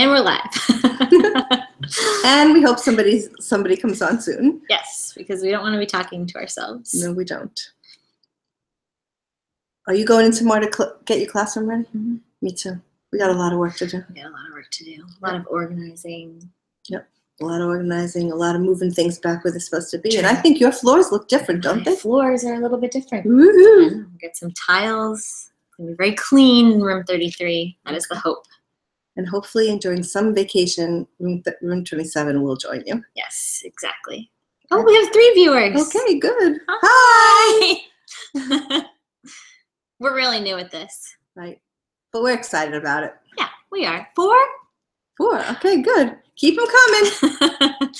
And we're live. And we hope somebody comes on soon. Yes, because we don't want to be talking to ourselves. No, we don't. Are you going in tomorrow to get your classroom ready? Mm-hmm. Me too. We got a lot of work to do. We got a lot of work to do. A lot of organizing. Yep. A lot of organizing, a lot of moving things back where they're supposed to be. And I think your floors look different, don't they? Floors are a little bit different. Woohoo! Get some tiles. It's going to be very clean in room 33. That is the hope. And hopefully during some vacation, room 27 will join you. Yes, exactly. Oh, we have 3 viewers. Okay, good. Hi. We're really new at this. Right. But we're excited about it. Yeah, we are. 4? 4. Okay, good. Keep them coming.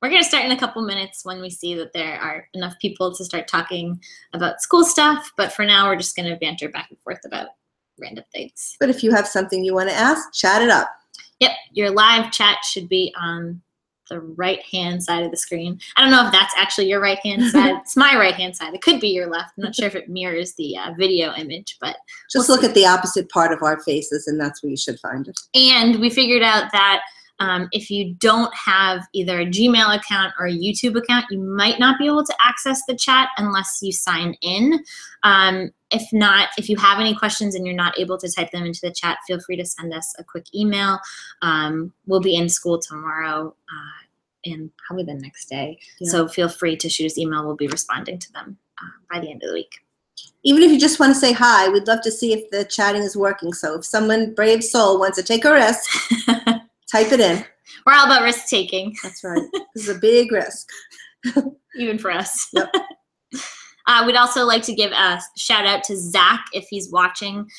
We're going to start in a couple minutes when we see that there are enough people to start talking about school stuff. But for now, we're just going to banter back and forth about random things. But if you have something you want to ask, chat it up. Yep, your live chat should be on the right-hand side of the screen. I don't know if that's actually your right-hand side. It's my right-hand side. It could be your left. I'm not sure if it mirrors the video image, but just look at the opposite part of our faces, and that's where you should find it. And we figured out that if you don't have either a Gmail account or a YouTube account, you might not be able to access the chat unless you sign in. If not, if you have any questions and you're not able to type them into the chat, feel free to send us a quick email. We'll be in school tomorrow and probably the next day. Yeah. So feel free to shoot us email. We'll be responding to them by the end of the week. Even if you just want to say hi, we'd love to see if the chatting is working. So if someone, brave soul, wants to take a risk, type it in. We're all about risk taking. That's right. This is a big risk. Even for us. Yep. We'd also like to give a shout out to Zach, if he's watching,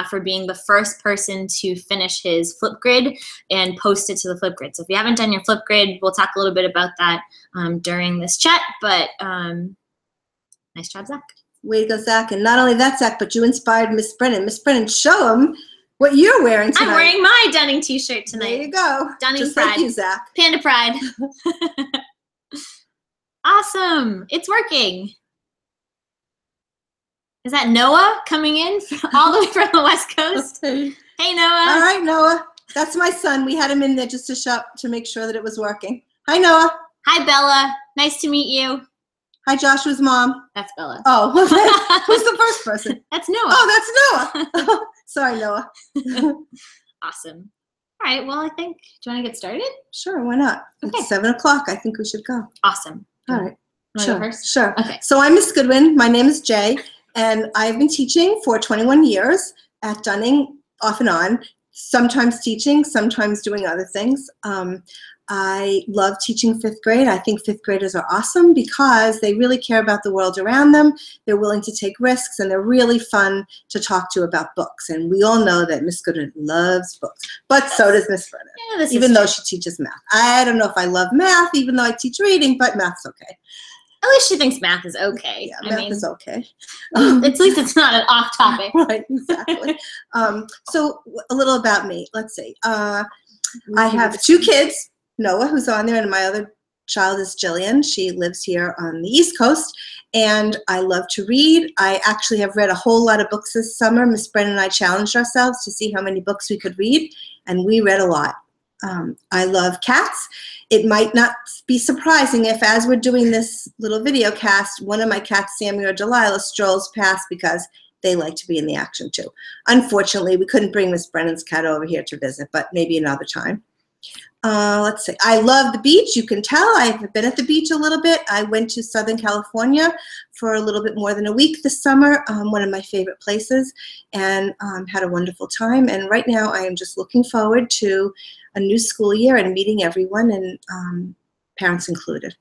for being the first person to finish his Flipgrid and post it to the Flipgrid. So if you haven't done your Flipgrid, we'll talk a little bit about that during this chat. But nice job, Zach. Way to go, Zach. And not only that, Zach, but you inspired Miss Brennan. Miss Brennan, show them what you're wearing tonight. I'm wearing my Dunning t-shirt tonight. There you go. Dunning just Pride. Like you, Zach. Panda Pride. Awesome. It's working. Is that Noah coming in all the way from the West Coast? Okay. Hey, Noah. All right, Noah. That's my son. We had him in there just to make sure that it was working. Hi, Noah. Hi, Bella. Nice to meet you. Hi, Joshua's mom. That's Bella. Oh, okay. Who's the first person? That's Noah. Oh, that's Noah. Sorry, Noah. Awesome. All right. Well, I think, do you want to get started? Sure, why not? Okay. It's 7 o'clock. I think we should go. Awesome. All right. Sure. First? Sure. Okay. So I'm Miss Goodwin. My name is Jay, and I've been teaching for 21 years at Dunning, off and on, sometimes teaching, sometimes doing other things. I love teaching 5th grade. I think 5th graders are awesome because they really care about the world around them. They're willing to take risks, and they're really fun to talk to about books. And we all know that Miss Goodwin loves books, but so does Miss Brennan, even though she teaches math. I don't know if I love math, even though I teach reading, but math's okay. At least she thinks math is okay. Yeah, math is okay. At least it's not an off topic. Right, exactly. So a little about me. Let's see. I have 2 kids. Noah, who's on there, and my other child is Jillian. She lives here on the East Coast, and I love to read. I actually have read a whole lot of books this summer. Miss Brennan and I challenged ourselves to see how many books we could read, and we read a lot. I love cats. It might not be surprising if, as we're doing this little video cast, one of my cats, Sammy or Delilah, strolls past because they like to be in the action too. Unfortunately, we couldn't bring Miss Brennan's cat over here to visit, but maybe another time. Let's see. I love the beach. You can tell I've been at the beach a little bit. I went to Southern California for a little bit more than a week this summer, one of my favorite places, and had a wonderful time. And right now I am just looking forward to a new school year and meeting everyone, and parents included.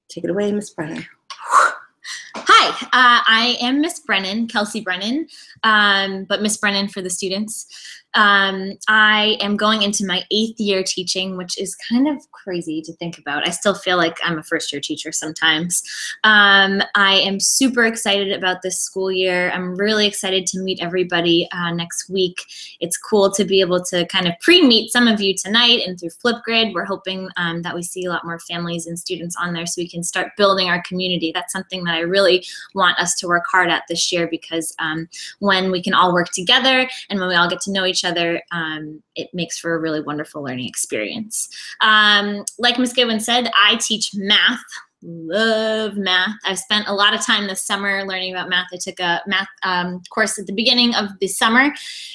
Take it away, Miss Brennan. Hi, I am Miss Brennan, Kelsey Brennan, but Miss Brennan for the students. I am going into my 8th year teaching, which is kind of crazy to think about. I still feel like I'm a first-year teacher sometimes. I am super excited about this school year. I'm really excited to meet everybody next week. It's cool to be able to kind of pre-meet some of you tonight and through Flipgrid. We're hoping that we see a lot more families and students on there so we can start building our community. That's something that I really want us to work hard at this year, because when we can all work together and when we all get to know each other, it makes for a really wonderful learning experience. Like Ms. Goodwin said, I teach math. Love math. I've spent a lot of time this summer learning about math. I took a math course at the beginning of the summer,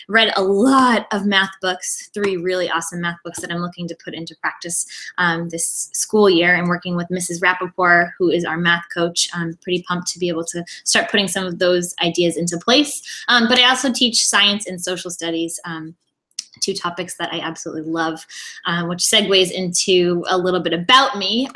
read a lot of math books, 3 really awesome math books that I'm looking to put into practice this school year. I'm working with Mrs. Rappaport, who is our math coach. I'm pretty pumped to be able to start putting some of those ideas into place. But I also teach science and social studies, 2 topics that I absolutely love, which segues into a little bit about me.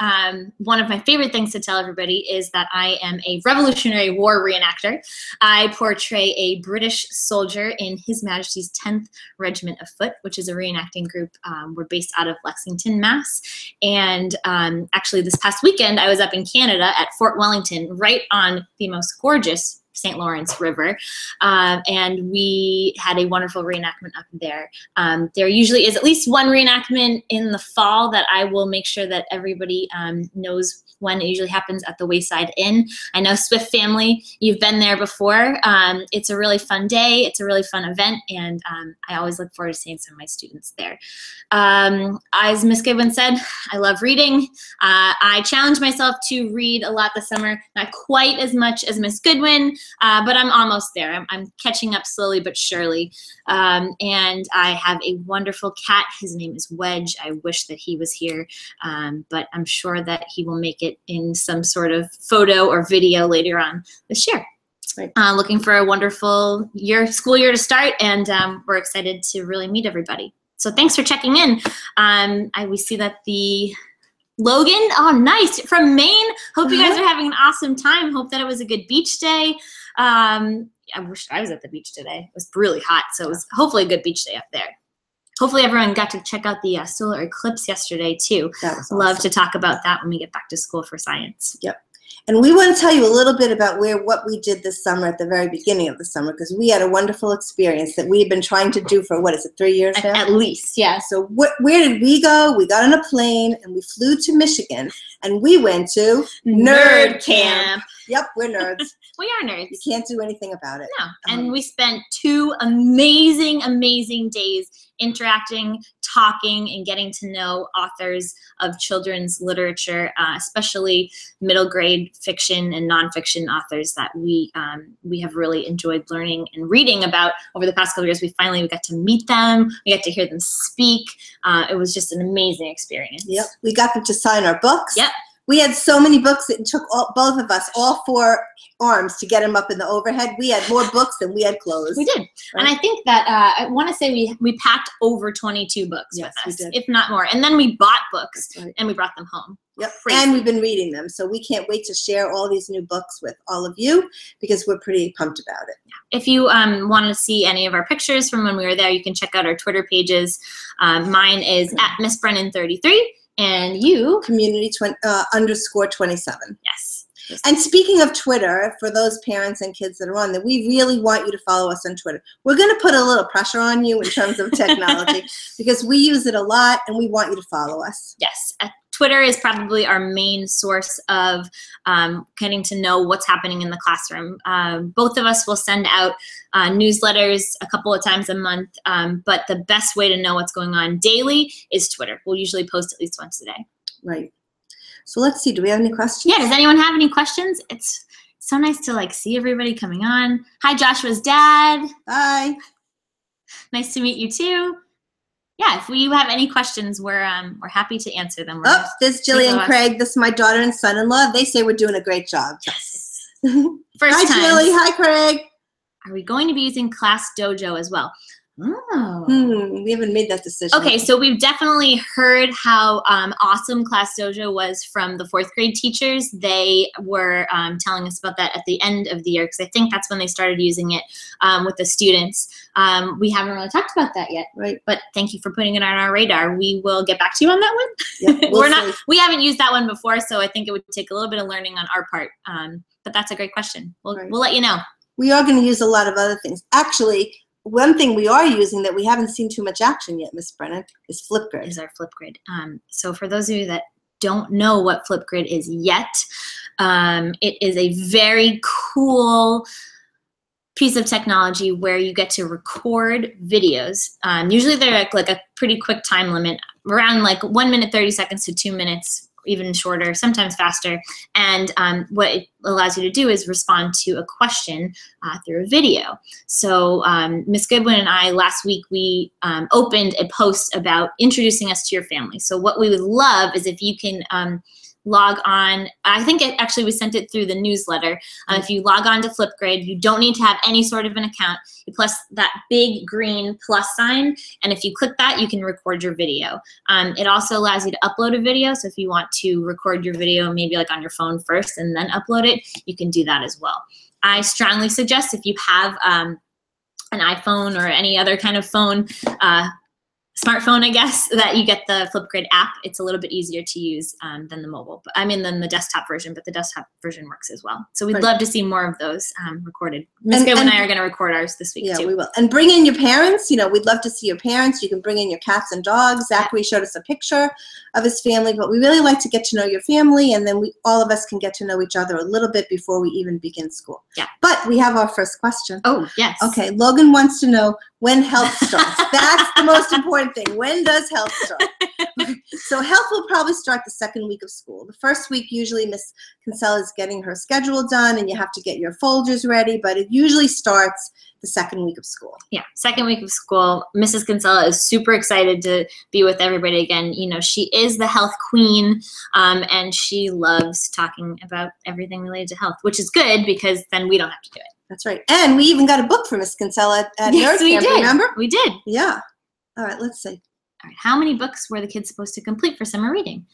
One of my favorite things to tell everybody is that I am a Revolutionary War reenactor. I portray a British soldier in His Majesty's 10th Regiment of Foot, which is a reenacting group. We're based out of Lexington, Mass. And actually this past weekend, I was up in Canada at Fort Wellington, right on the most gorgeous St. Lawrence River, and we had a wonderful reenactment up there. There usually is at least one reenactment in the fall that I will make sure that everybody knows when. It usually happens at the Wayside Inn. I know Swift family, you've been there before. It's a really fun day. It's a really fun event, and I always look forward to seeing some of my students there. As Ms. Goodwin said, I love reading. I challenge myself to read a lot this summer, not quite as much as Ms. Goodwin, but I'm almost there. I'm catching up slowly but surely. And I have a wonderful cat. His name is Wedge. I wish that he was here, but I'm sure that he will make it in some sort of photo or video later on this year. Right. Looking for a wonderful school year to start, and we're excited to really meet everybody. So thanks for checking in. We see that the Logan, oh nice, from Maine. Hope you guys are having an awesome time. Hope that it was a good beach day. I wish I was at the beach today. It was really hot, so it was hopefully a good beach day up there. Hopefully everyone got to check out the solar eclipse yesterday too. That was awesome. Love to talk about that when we get back to school for science. Yep. And we want to tell you a little bit about what we did this summer at the very beginning of the summer, because we had a wonderful experience that we've been trying to do for, 3 years now? At least, yeah. So where did we go? We got on a plane and we flew to Michigan, and we went to Nerd Camp. Yep, we're nerds. We are nerds. You can't do anything about it. No, and we spent 2 amazing, amazing days interacting, talking, and getting to know authors of children's literature, especially middle grade fiction and nonfiction authors that we have really enjoyed learning and reading about over the past couple of years. We got to meet them. We got to hear them speak. It was just an amazing experience. Yep, we got them to sign our books. Yep. We had so many books, it took both of us, all 4 arms to get them up in the overhead. We had more books than we had clothes. We did. Right? And I think that, I want to say we packed over 22 books with us, if not more. And then we bought books and we brought them home. Yep. Crazy. And we've been reading them. So we can't wait to share all these new books with all of you, because we're pretty pumped about it. If you want to see any of our pictures from when we were there, you can check out our Twitter pages. Mine is at Miss Brennan 33. And you? Community _27. Yes. And speaking of Twitter, for those parents and kids that are on there, we really want you to follow us on Twitter. We're going to put a little pressure on you in terms of technology because we use it a lot and we want you to follow us. Yes. Twitter is probably our main source of getting to know what's happening in the classroom. Both of us will send out newsletters a couple of times a month, but the best way to know what's going on daily is Twitter. We'll usually post at least once a day. Right. So let's see, do we have any questions? Yeah, does anyone have any questions? It's so nice to see everybody coming on. Hi, Joshua's dad. Hi. Nice to meet you too. Yeah, if we have any questions, we're happy to answer them. There's Jillian Craig. This is my daughter and son-in-law. They say we're doing a great job. Yes. Hi, Julie. Hi, Craig. Are we going to be using Class Dojo as well? Oh. We haven't made that decision. Okay, so we've definitely heard how awesome Class Dojo was from the 4th grade teachers. They were telling us about that at the end of the year, because I think that's when they started using it with the students. We haven't really talked about that yet, right? But thank you for putting it on our radar. We will get back to you on that one. Yep, we haven't used that one before, so I think it would take a little bit of learning on our part. But that's a great question. We'll let you know. We are going to use a lot of other things. Actually, one thing we are using that we haven't seen too much action yet, Miss Brennan, is Flipgrid. Is our Flipgrid. So for those of you that don't know what Flipgrid is yet, it is a very cool piece of technology where you get to record videos. Usually they're like a pretty quick time limit, around like 1 minute, 30 seconds to 2 minutes, even shorter, sometimes faster. And what it allows you to do is respond to a question through a video. So Ms. Goodwin and I, last week, we opened a post about introducing us to your family. So what we would love is if you can log on. I think actually we sent it through the newsletter. If you log on to Flipgrid, you don't need to have any sort of an account. You press that big green plus sign, and if you click that, you can record your video. It also allows you to upload a video, so if you want to record your video maybe like on your phone first and then upload it, you can do that as well. I strongly suggest if you have an iPhone or any other kind of phone, smartphone, I guess, that you get the Flipgrid app. It's a little bit easier to use than the mobile, but than the desktop version, but the desktop version works as well. So we'd love to see more of those recorded. Ms. Goodwin and I are going to record ours this week too. Yeah, we will. And bring in your parents. You know, we'd love to see your parents. You can bring in your cats and dogs. Zachary showed us a picture of his family, but we really like to get to know your family, and then all of us can get to know each other a little bit before we even begin school. Yeah. But we have our first question. Oh, yes. Okay, Logan wants to know when health starts. That's the most important thing. When does health start? So health will probably start the second week of school. The first week, usually Miss Kinsella is getting her schedule done, and you have to get your folders ready, but it usually starts the second week of school. Yeah, second week of school. Mrs. Kinsella is super excited to be with everybody again. You know, she is the health queen, and she loves talking about everything related to health, which is good because then we don't have to do it. That's right. And we even got a book for Miss Kinsella at yes, Nerd we Camp, did. Remember? We did. Yeah. All right, let's see. All right, how many books were the kids supposed to complete for summer reading?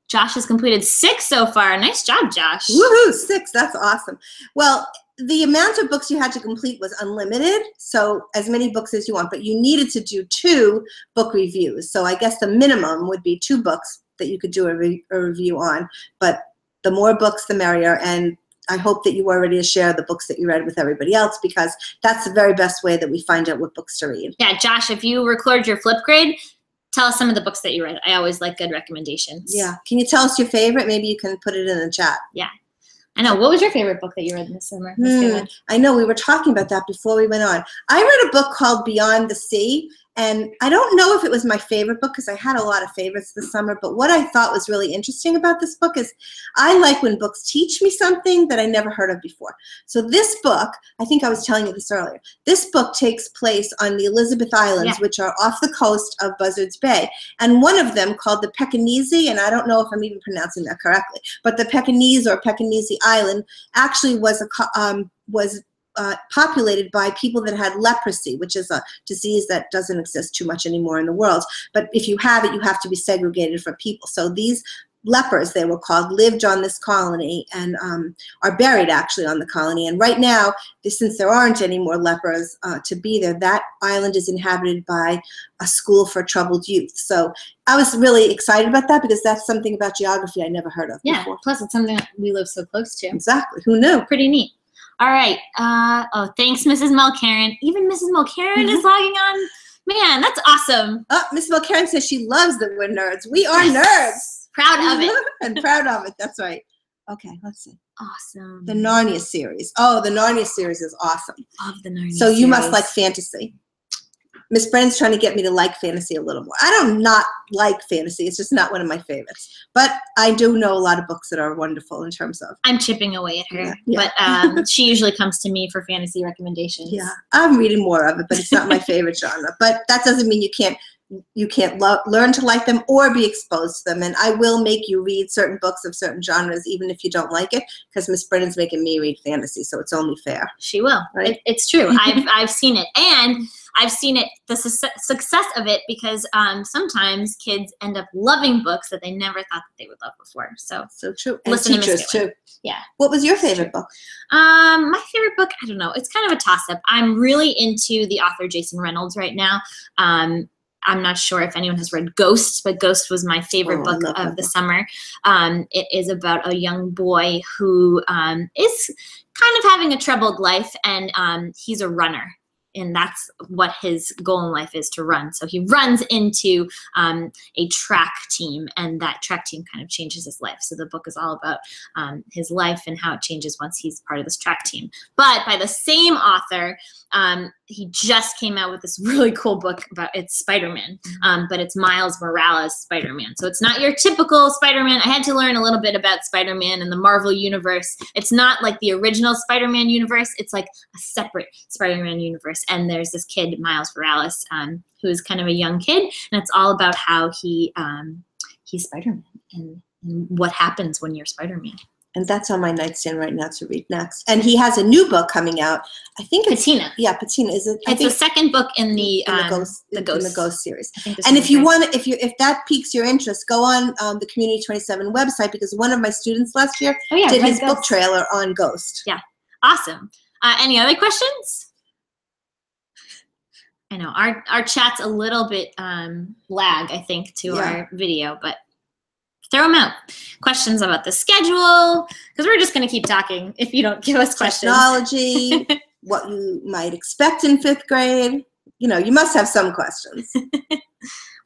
Josh has completed 6 so far. Nice job, Josh. Woohoo, 6. That's awesome. Well, the amount of books you had to complete was unlimited, so as many books as you want, but you needed to do 2 book reviews. So I guess the minimum would be 2 books that you could do a review on, but the more books, the merrier, and I hope that you are ready to share the books that you read with everybody else, because that's the very best way that we find out what books to read. Yeah, Josh, if you record your Flipgrid, tell us some of the books that you read. I always like good recommendations. Yeah. Can you tell us your favorite? Maybe you can put it in the chat. Yeah. I know. What was your favorite book that you read this summer? I know. We were talking about that before we went on. I read a book called Beyond the Sea, and I don't know if it was my favorite book because I had a lot of favorites this summer, but what I thought was really interesting about this book is I like when books teach me something that I never heard of before. So this book, I think I was telling you this earlier, this book takes place on the Elizabeth Islands, which are off the coast of Buzzards Bay, and one of them called the Pekinese, and I don't know if I'm even pronouncing that correctly, but the Pekinese or Pekinese Island actually was populated by people that had leprosy, which is a disease that doesn't exist too much anymore in the world. But if you have it, you have to be segregated from people. So these lepers, they were called, lived on this colony and are buried actually on the colony. And right now, since there aren't any more lepers to be there, that island is inhabited by a school for troubled youth. So I was really excited about that because that's something about geography I never heard of before. Plus it's something that we live so close to. Exactly. Who knew? Pretty neat. All right. Oh, thanks, Mrs. Mulcairn. Even Mrs. Mulcairn is logging on. Man, that's awesome. Oh, Mrs. Mulcairn says she loves that we're nerds. We are nerds. Proud of it. And proud of it. That's right. Okay, let's see. Awesome. The Narnia series. Oh, the Narnia series is awesome. Love the Narnia So you must like fantasy. Miss Brennan's trying to get me to like fantasy a little more. I don't not like fantasy. It's just not one of my favorites. But I do know a lot of books that are wonderful in terms of. I'm chipping away at her. Yeah. But she usually comes to me for fantasy recommendations. Yeah, I'm reading more of it, but it's not my favorite genre. But that doesn't mean you can't learn to like them or be exposed to them. And I will make you read certain books of certain genres, even if you don't like it, because Miss Brennan's making me read fantasy, so it's only fair. She will. Right? It's true. I've seen it. And I've seen it, the success of it, because sometimes kids end up loving books that they never thought that they would love before. So true. Listen and teachers too. Yeah. What was your favorite book? My favorite book, I don't know. It's kind of a toss-up. I'm really into the author Jason Reynolds right now. I'm not sure if anyone has read Ghost, but Ghost was my favorite book of the summer. It is about a young boy who is kind of having a troubled life, and he's a runner. and that's what his goal in life is, to run. So he runs into a track team, and that track team kind of changes his life. So the book is all about his life and how it changes once he's part of this track team. But by the same author, he just came out with this really cool book about, it's Spider-Man, but it's Miles Morales Spider-Man. So it's not your typical Spider-Man. I had to learn a little bit about Spider-Man and the Marvel universe. It's not like the original Spider-Man universe. It's like a separate Spider-Man universe. And there's this kid, Miles Morales, who is kind of a young kid, and it's all about how he's Spider-Man and what happens when you're Spider-Man. And that's on my nightstand right now to read next. And he has a new book coming out. I think it's Patina. Yeah, Patina. Is it? It's the second book in the Ghost series. And if you want, if that piques your interest, go on the Community 27 website, because one of my students last year did his book trailer on Ghost. Yeah, awesome. Any other questions? I know our chat's a little bit lag, I think, to our video, but throw them out. Questions about the schedule, because we're just going to keep talking if you don't give us questions. Technology, what you might expect in 5th grade. You know, you must have some questions.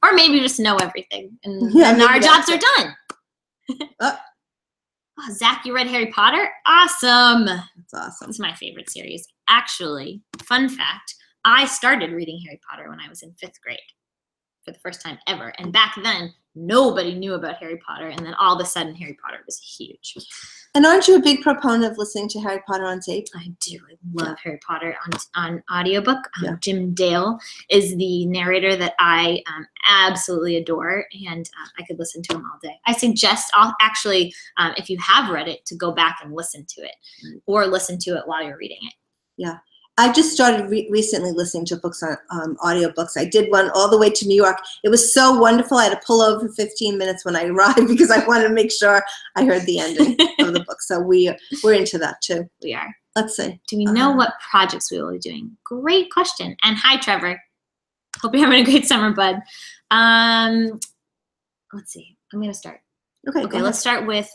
Or maybe just know everything, and our jobs are done. Oh, Zach, you read Harry Potter? Awesome. That's awesome. It's my favorite series. Actually, fun fact, I started reading Harry Potter when I was in 5th grade for the first time ever. And back then, nobody knew about Harry Potter, and then all of a sudden Harry Potter was huge. And aren't you a big proponent of listening to Harry Potter on tape? I do. I love Harry Potter on audiobook. Jim Dale is the narrator that I absolutely adore, and I could listen to him all day. I suggest, actually, if you have read it, to go back and listen to it, or listen to it while you're reading it. Yeah. I just started recently listening to books on audiobooks. I did one all the way to New York. It was so wonderful. I had to pull over for 15 minutes when I arrived because I wanted to make sure I heard the ending of the book. So we're into that too. We are. Let's see. Do we know what projects we will be doing? Great question. And hi, Trevor. Hope you're having a great summer, bud. Let's see. I'm going to start. Okay, let's start with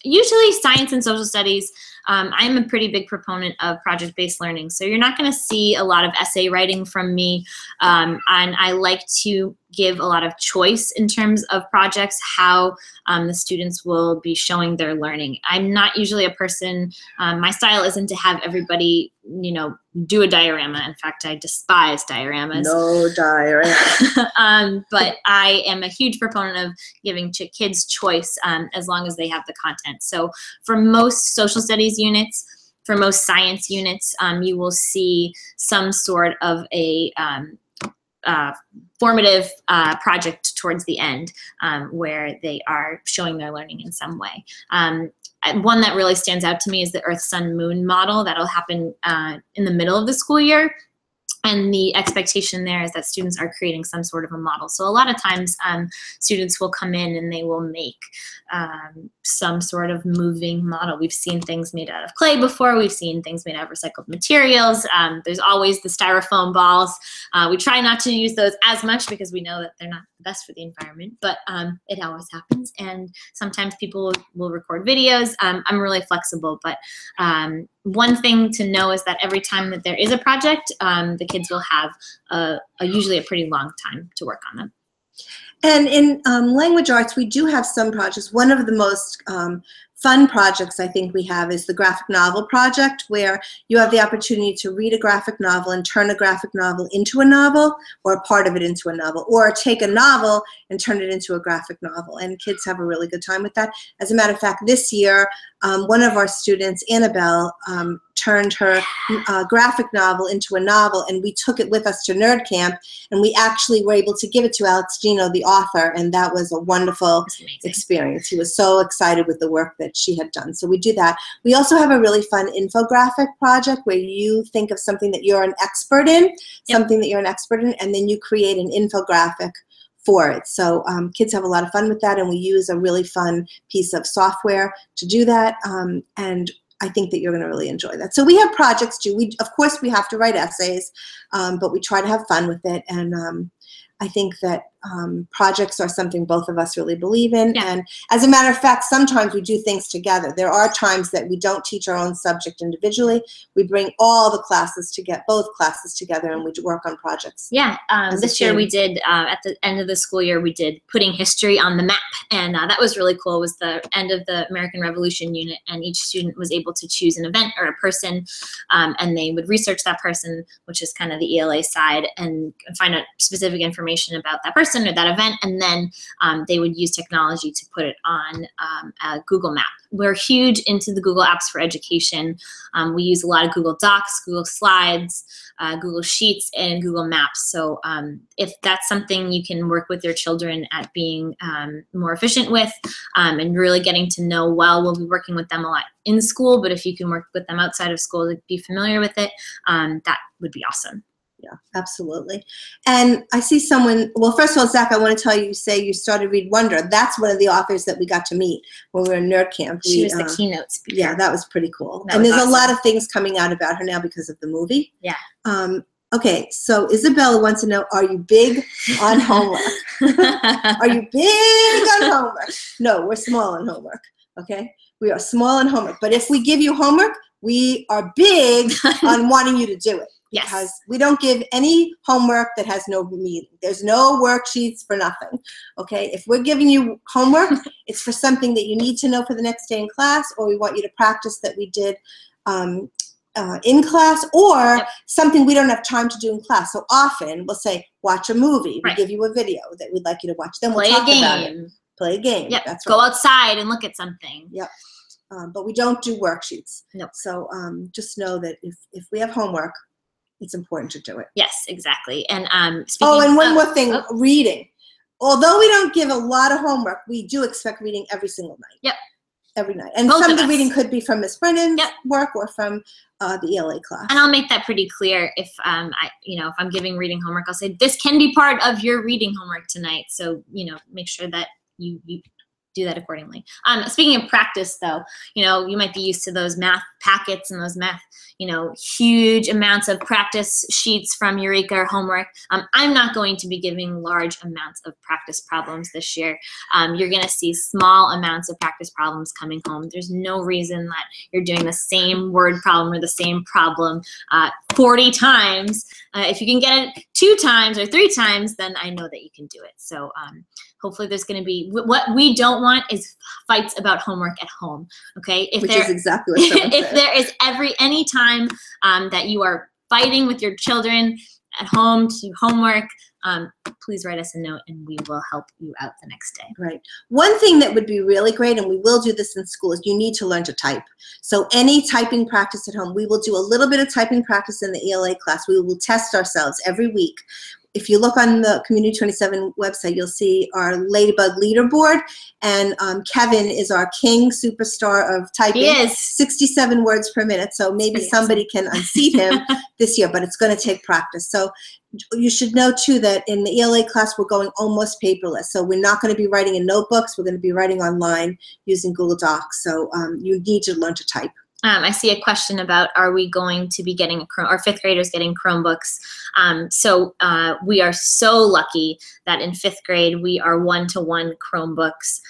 usually science and social studies. I'm a pretty big proponent of project-based learning, so you're not going to see a lot of essay writing from me, and I like to give a lot of choice in terms of projects, how the students will be showing their learning. I'm not usually a person, my style isn't to have everybody, do a diorama. In fact, I despise dioramas. No diorama. But I am a huge proponent of giving kids choice as long as they have the content. So for most social studies units, for most science units, you will see some sort of a formative project towards the end where they are showing their learning in some way. One that really stands out to me is the Earth, Sun, Moon model. That'll happen in the middle of the school year. And the expectation there is that students are creating some sort of a model. So a lot of times students will come in and they will make some sort of moving model. We've seen things made out of clay before. We've seen things made out of recycled materials. There's always the styrofoam balls. We try not to use those as much because we know that they're not the best for the environment, but it always happens. And sometimes people will record videos. I'm really flexible, but one thing to know is that every time that there is a project, the kids will have usually a pretty long time to work on them. And in language arts, we do have some projects. One of the most fun projects I think we have is the graphic novel project, where you have the opportunity to read a graphic novel and turn a graphic novel into a novel, or a part of it into a novel, or take a novel and turn it into a graphic novel. And kids have a really good time with that. As a matter of fact, this year, one of our students, Annabelle, turned her graphic novel into a novel, and we took it with us to Nerd Camp, and we actually were able to give it to Alex Gino, the author, and that was a wonderful experience. He was so excited with the work that she had done. So we do that. We also have a really fun infographic project where you think of something that you're an expert in, something that you're an expert in, and then you create an infographic for it. So kids have a lot of fun with that, and we use a really fun piece of software to do that, and I think that you're going to really enjoy that. So we have projects too. Of course, we have to write essays, but we try to have fun with it, and I think that projects are something both of us really believe in. Yeah. And as a matter of fact, sometimes we do things together. There are times that we don't teach our own subject individually. We bring all the classes to get both classes together, and we work on projects. Yeah, this year we did, at the end of the school year, we did putting history on the map. And that was really cool. It was the end of the American Revolution unit, and each student was able to choose an event or a person, and they would research that person, which is kind of the ELA side, and find out specific information about that person or that event, and then they would use technology to put it on a Google map. We're huge into the Google Apps for education. We use a lot of Google Docs, Google Slides, Google Sheets, and Google Maps. So if that's something you can work with your children at being more efficient with, and really getting to know well, we'll be working with them a lot in school, but if you can work with them outside of school to be familiar with it, that would be awesome. Yeah, absolutely. And I see someone, well, first of all, Zach, I want to tell you, you say you started Read Wonder. That's one of the authors that we got to meet when we were in Nerd Camp. She was the keynote speaker. Yeah, that was pretty cool. And there's awesome. A lot of things coming out about her now because of the movie. Yeah. Okay, so Isabella wants to know, are you big on homework? Are you big on homework? No, we're small on homework, okay? We are small on homework. But if we give you homework, we are big on wanting you to do it. Yes. Because we don't give any homework that has no meaning. There's no worksheets for nothing, okay? If we're giving you homework, it's for something that you need to know for the next day in class, or we want you to practice that we did in class, or something we don't have time to do in class. So often we'll say, watch a movie. We give you a video that we'd like you to watch. Then we'll talk about it. Play a game. Yep. That's Go right. outside and look at something. Yep. But we don't do worksheets. No. So just know that if we have homework, it's important to do it. Yes, exactly. And and one more thing, reading. Although we don't give a lot of homework, we do expect reading every single night. Yep. Every night. And Both some of the us. reading could be from Miss Brennan's work or from the ELA class. And I'll make that pretty clear if if I'm giving reading homework, I'll say this can be part of your reading homework tonight. So, make sure that you do that accordingly. Speaking of practice, though, you might be used to those math packets and those math, huge amounts of practice sheets from Eureka or homework. I'm not going to be giving large amounts of practice problems this year. You're going to see small amounts of practice problems coming home. There's no reason that you're doing the same word problem or the same problem 40 times. If you can get it 2 times or 3 times, then I know that you can do it. So hopefully there's going to be, what we don't want is fights about homework at home, okay? Which is exactly what someone if said. there is any time that you are fighting with your children at home to homework, please write us a note and we will help you out the next day. Right. One thing that would be really great, and we will do this in school, is you need to learn to type. So any typing practice at home, we will do a little bit of typing practice in the ELA class. We will test ourselves every week. If you look on the Community 27 website, you'll see our Ladybug leaderboard, and Kevin is our king superstar of typing. He is. 67 words per minute, so maybe somebody can unseat him this year, but it's going to take practice. So you should know, too, that in the ELA class, we're going almost paperless. So we're not going to be writing in notebooks. We're going to be writing online using Google Docs. So you need to learn to type. I see a question about, are we going to be getting our 5th graders getting Chromebooks? We are so lucky that in 5th grade, we are 1-to-1 Chromebooks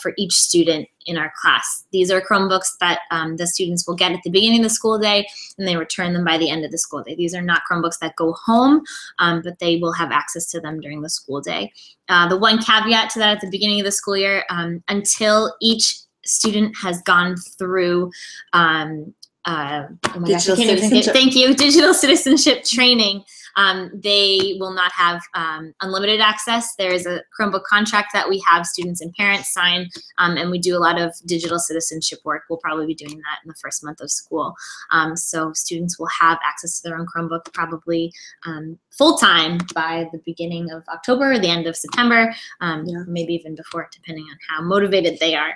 for each student in our class. These are Chromebooks that the students will get at the beginning of the school day, and they return them by the end of the school day. These are not Chromebooks that go home, but they will have access to them during the school day. The one caveat to that at the beginning of the school year, until each student has gone through digital citizenship. Thank you, digital citizenship training. They will not have unlimited access. There is a Chromebook contract that we have students and parents sign, and we do a lot of digital citizenship work. We'll probably be doing that in the first month of school. So students will have access to their own Chromebook probably full-time by the beginning of October or the end of September, maybe even before, depending on how motivated they are.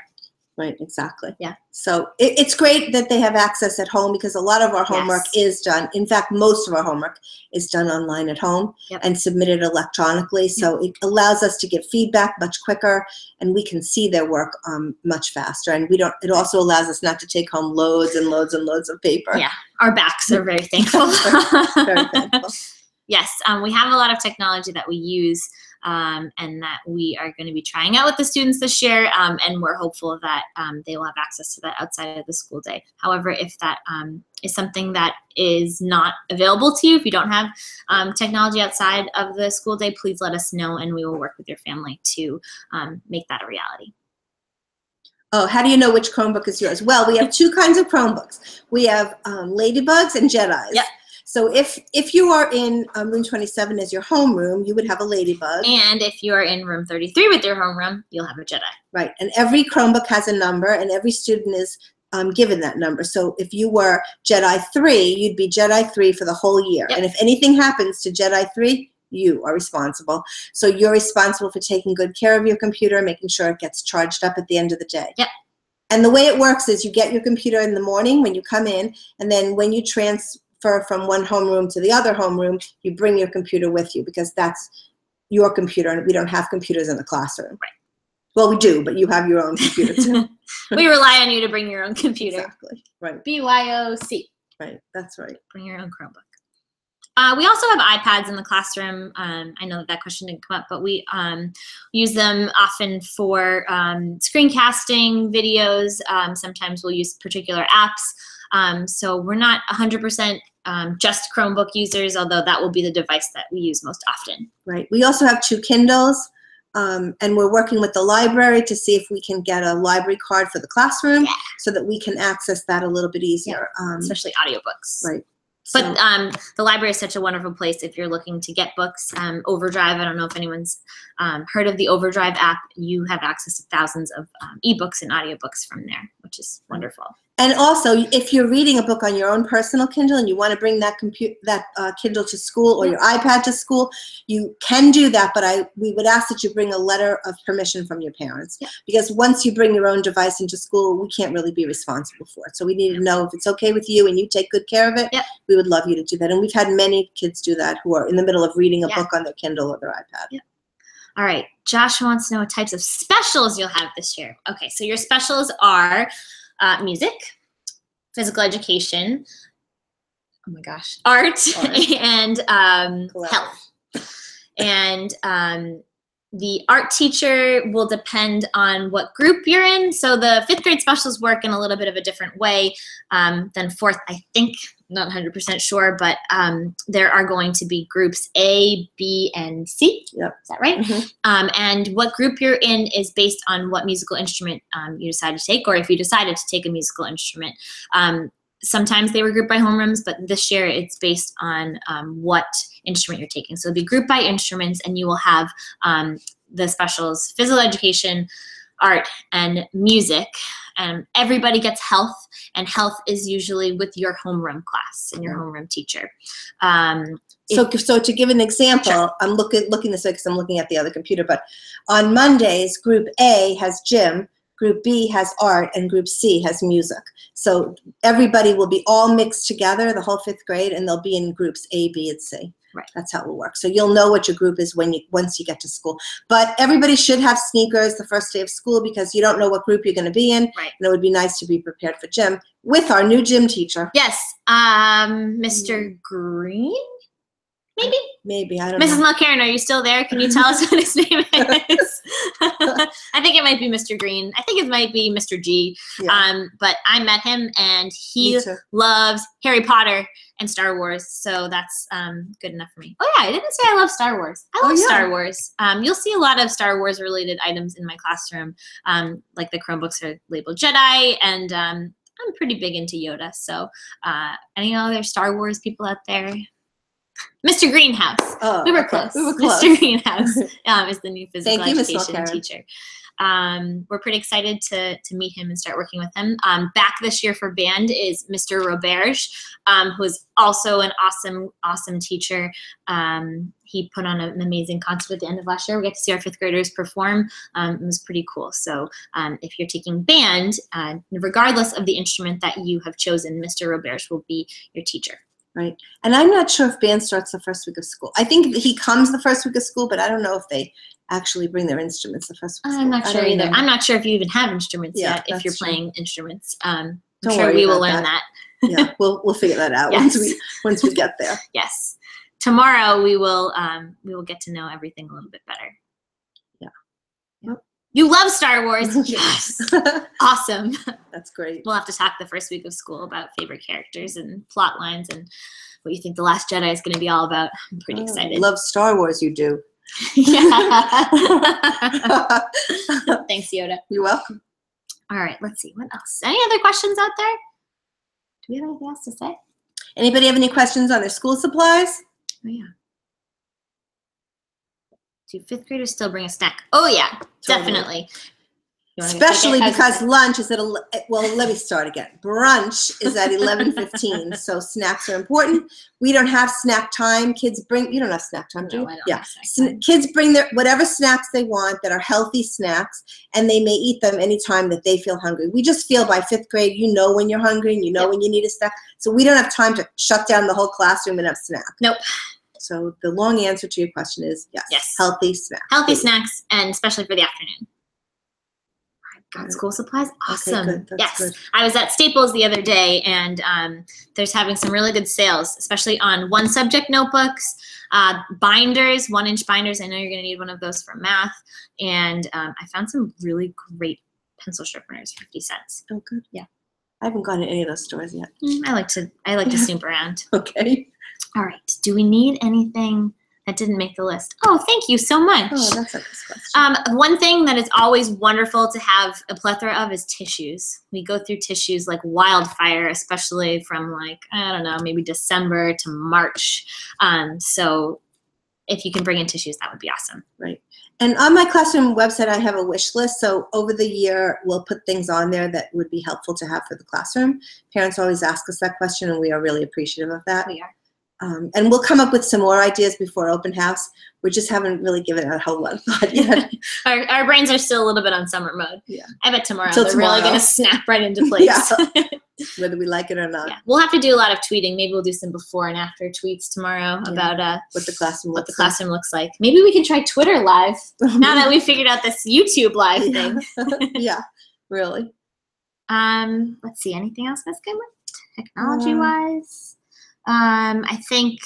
Right, exactly. Yeah. So it's great that they have access at home, because a lot of our homework is done. In fact, most of our homework is done online at home and submitted electronically. So it allows us to get feedback much quicker, and we can see their work much faster. And it also allows us not to take home loads and loads and loads of paper. Yeah, our backs are very thankful. Very thankful. Yes, we have a lot of technology that we use and that we are going to be trying out with the students this year, and we're hopeful that they will have access to that outside of the school day. However, if that is something that is not available to you, if you don't have technology outside of the school day, please let us know, and we will work with your family to make that a reality. Oh, how do you know which Chromebook is yours? Well, we have two kinds of Chromebooks. We have Ladybugs and Jedis. Yep. So if you are in room 27 as your homeroom, you would have a Ladybug. And if you are in room 33 with your homeroom, you'll have a Jedi. Right. And every Chromebook has a number, and every student is given that number. So if you were Jedi 3, you'd be Jedi 3 for the whole year. Yep. And if anything happens to Jedi 3, you are responsible. So you're responsible for taking good care of your computer, making sure it gets charged up at the end of the day. Yep. And the way it works is you get your computer in the morning when you come in, and then when you transfer from one homeroom to the other homeroom, you bring your computer with you, because that's your computer, and we don't have computers in the classroom. Right. Well, we do, but you have your own computer too. We rely on you to bring your own computer. Exactly. Right. BYOC. Right. That's right. Bring your own Chromebook. We also have iPads in the classroom. I know that question didn't come up, but we use them often for screencasting videos. Sometimes we'll use particular apps. So we're not 100% just Chromebook users, although that will be the device that we use most often. Right. We also have 2 Kindles, and we're working with the library to see if we can get a library card for the classroom, so that we can access that a little bit easier. Especially audiobooks. Right. But the library is such a wonderful place if you're looking to get books. Overdrive, I don't know if anyone's heard of the Overdrive app. You have access to thousands of ebooks and audiobooks from there, which is wonderful. And also, if you're reading a book on your own personal Kindle and you want to bring that Kindle to school, or your iPad to school, you can do that, but we would ask that you bring a letter of permission from your parents. Because once you bring your own device into school, we can't really be responsible for it. So we need to know if it's okay with you and you take good care of it. We would love you to do that. And we've had many kids do that who are in the middle of reading a book on their Kindle or their iPad. All right, Josh wants to know what types of specials you'll have this year. Okay, so your specials are music, physical education, oh my gosh, art. And health. And the art teacher will depend on what group you're in. So the 5th grade specials work in a little bit of a different way than 4th, I think. Not 100% sure, but there are going to be groups A, B, and C. Yep. Is that right? Mm-hmm. And what group you're in is based on what musical instrument you decide to take, or if you decided to take a musical instrument. Sometimes they were grouped by homerooms, but this year it's based on what instrument you're taking. So it'll be grouped by instruments, and you will have the specials, physical education, art, and music. Everybody gets health, and health is usually with your homeroom class and your homeroom teacher. So to give an example, I'm looking this way because I'm looking at the other computer, but on Mondays, Group A has gym, Group B has art, and Group C has music. So everybody will be all mixed together, the whole 5th grade, and they'll be in groups A, B, and C. Right. That's how it will work. So you'll know what your group is once you get to school. But everybody should have sneakers the first day of school, because you don't know what group you're going to be in. Right. And it would be nice to be prepared for gym with our new gym teacher. Yes. Mr. Green? Maybe, I don't know. Mrs. Mulcairn, are you still there? Can you tell us what his name is? I think it might be Mr. Green. I think it might be Mr. G. Yeah. But I met him, and he loves Harry Potter and Star Wars, so that's good enough for me. Oh yeah, I didn't say I love Star Wars. I love Star Wars. You'll see a lot of Star Wars related items in my classroom. Like the Chromebooks are labeled Jedi, and I'm pretty big into Yoda. So any other Star Wars people out there? Mr. Greenhouse. We were close. Mr. Greenhouse is the new physical education teacher. We're pretty excited to meet him and start working with him. Back this year for band is Mr. Roberge, who is also an awesome teacher. He put on an amazing concert at the end of last year. We got to see our 5th graders perform. It was pretty cool. So if you're taking band, regardless of the instrument that you have chosen, Mr. Roberge will be your teacher. Right. And I'm not sure if band starts the first week of school. I think he comes the first week of school, but I don't know if they actually bring their instruments the first week of school. I'm not sure either. I'm not sure if you even have instruments yet, if you're playing instruments. I'm sure we will learn that. Yeah, we'll figure that out once we get there. Yes. tomorrow we will get to know everything a little bit better. Yeah. You love Star Wars. Yes. Awesome. That's great. We'll have to talk the first week of school about favorite characters and plot lines and what you think The Last Jedi is going to be all about. I'm pretty excited. Love Star Wars, you do. Yeah. Thanks, Yoda. You're welcome. All right, let's see. What else? Any other questions out there? Do we have anything else to say? Anybody have any questions on their school supplies? Oh, yeah. Do fifth graders still bring a snack? Oh, yeah, definitely. Especially because lunch is at, well, let me start again. Brunch is at 11:15, so snacks are important. We don't have snack time. Kids bring, you don't have snack time, do you? No, I don't have snack time. Kids bring their whatever snacks they want that are healthy snacks, and they may eat them anytime that they feel hungry. We just feel by fifth grade, you know when you're hungry and you know when you need a snack. So we don't have time to shut down the whole classroom and have snack. Nope. So the long answer to your question is yes. Yes. Healthy snacks. Healthy snacks, and especially for the afternoon. Got school supplies. Awesome. Okay, good. That's good. I was at Staples the other day, and there's having some really good sales, especially on one subject notebooks, binders, 1-inch binders. I know you're going to need one of those for math. And I found some really great pencil sharpeners, 50 cents. Oh, good. Yeah. I haven't gone to any of those stores yet. I like to snoop around. Okay. All right. Do we need anything that didn't make the list? Oh, thank you so much. Oh, that's a nice question. One thing that is always wonderful to have a plethora of is tissues. We go through tissues like wildfire, especially from like, I don't know, maybe December to March. So if you can bring in tissues, that would be awesome. Right. And on my classroom website, I have a wish list. So over the year, we'll put things on there that would be helpful to have for the classroom. Parents always ask us that question, and we are really appreciative of that. We are. And we'll come up with some more ideas before open house. We just haven't really given it a whole lot of thought yet. Our brains are still a little bit on summer mode. Yeah. I bet tomorrow they're really going to snap right into place. Yeah. Whether we like it or not. Yeah. We'll have to do a lot of tweeting. Maybe we'll do some before and after tweets tomorrow about what the classroom looks like. Maybe we can try Twitter Live now that we figured out this YouTube Live thing. Yeah, really. Let's see. Anything else that's good with technology-wise? I think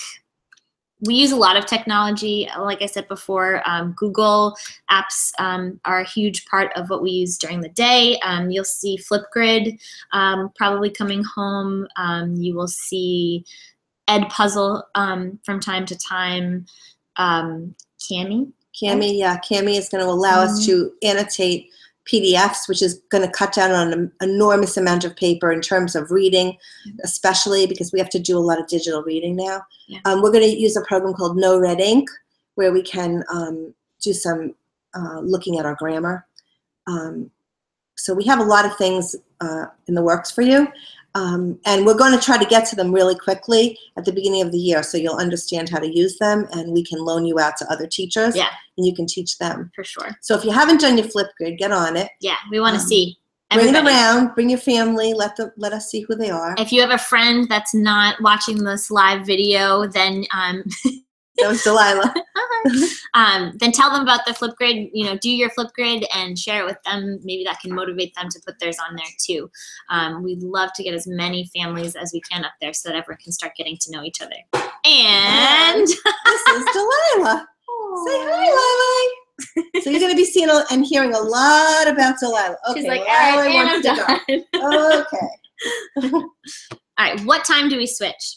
we use a lot of technology. Like I said before, Google apps are a huge part of what we use during the day. You'll see Flipgrid probably coming home. You will see Edpuzzle from time to time. Cami, yeah. Cami is going to allow us to annotate PDFs, which is going to cut down on an enormous amount of paper in terms of reading, especially because we have to do a lot of digital reading now. Yeah. We're going to use a program called No Red Ink, where we can do some looking at our grammar. So we have a lot of things in the works for you. And we're going to try to get to them really quickly at the beginning of the year, so you'll understand how to use them, and we can loan you out to other teachers, and you can teach them. For sure. So if you haven't done your Flipgrid, get on it. Yeah, we want to see everybody. Bring it around, bring your family, let us see who they are. If you have a friend that's not watching this live video, then that was Delilah. Then tell them about the Flipgrid. Do your Flipgrid and share it with them. Maybe that can motivate them to put theirs on there too. We'd love to get as many families as we can up there so that everyone can start getting to know each other. And this is Delilah. Say hi, Lily. So you're going to be seeing and hearing a lot about Delilah. Okay, she's like, all right, and I'm done. Okay. All right, what time do we switch?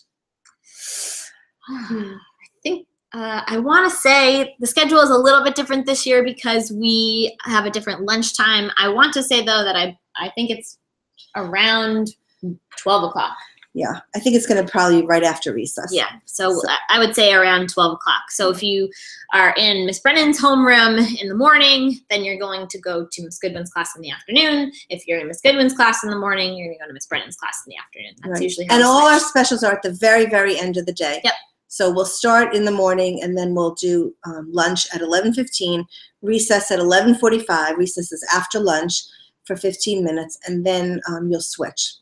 I think I want to say the schedule is a little bit different this year because we have a different lunchtime. I want to say, though, that I think it's around 12 o'clock. Yeah, I think it's going to probably be right after recess. Yeah, so I would say around 12 o'clock. So if you are in Miss Brennan's homeroom in the morning, then you're going to go to Miss Goodwin's class in the afternoon. If you're in Miss Goodwin's class in the morning, you're going to go to Miss Brennan's class in the afternoon. That's usually how and all our specials are at the very, very end of the day. Yep. So we'll start in the morning, and then we'll do lunch at 11:15, recess at 11:45. Recess is after lunch for 15 minutes, and then you'll switch.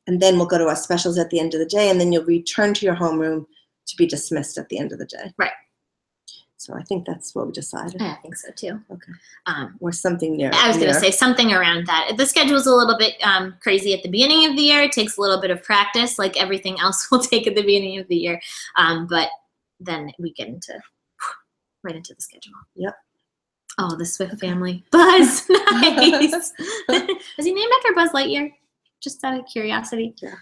And then we'll go to our specials at the end of the day, and then you'll return to your homeroom to be dismissed at the end of the day. Right. So I think that's what we decided. I think so, too. Okay. Or something near. I was going to say something around that. The schedule's a little bit crazy at the beginning of the year. It takes a little bit of practice, like everything else will take at the beginning of the year. But then we get right into the schedule. Yep. Oh, the Swift family. Buzz. Nice. Is he named after Buzz Lightyear? Just out of curiosity. Yeah.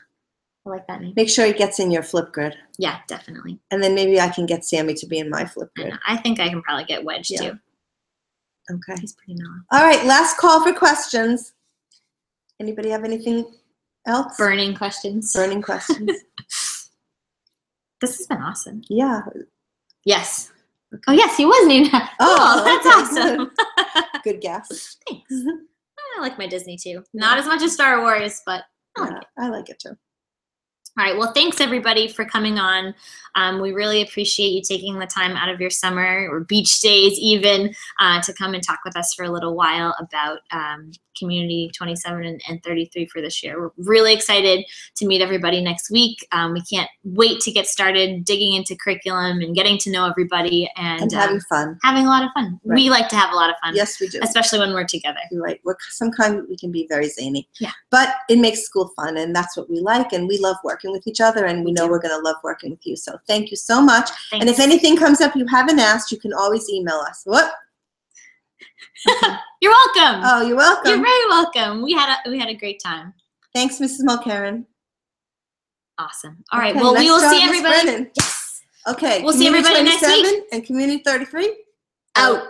I like that name. Make sure he gets in your flip grid. Yeah, definitely. And then maybe I can get Sammy to be in my flip grid. I think I can probably get Wedge too. Okay. He's pretty mellow. All right, last call for questions. Anybody have anything else? Burning questions. Burning questions. This has been awesome. Yeah. Yes. Okay. Oh, yes, he was named. Oh, that's okay, awesome. Good guess. Thanks. I like my Disney too. Not as much as Star Wars, but I like it too. All right. Well, thanks everybody for coming on. We really appreciate you taking the time out of your summer or beach days even to come and talk with us for a little while about Community 27 and 33 for this year. We're really excited to meet everybody next week. We can't wait to get started digging into curriculum and getting to know everybody and having fun. Having a lot of fun. Right. We like to have a lot of fun. Yes, we do. Especially when we're together. You're right. Sometimes we can be very zany. Yeah. But it makes school fun, and that's what we like, and we love working with each other, and we know we're going to love working with you. So thank you so much. Thanks. And if anything comes up you haven't asked, you can always email us. What? Okay. You're welcome. Oh, you're welcome. You're very welcome. We had a great time. Thanks, Mrs. Mulcairn. Awesome. All right. Okay, well, we will see Ms. everybody. Brennan. Yes. Okay. We'll see everybody next week. And Community 33 out.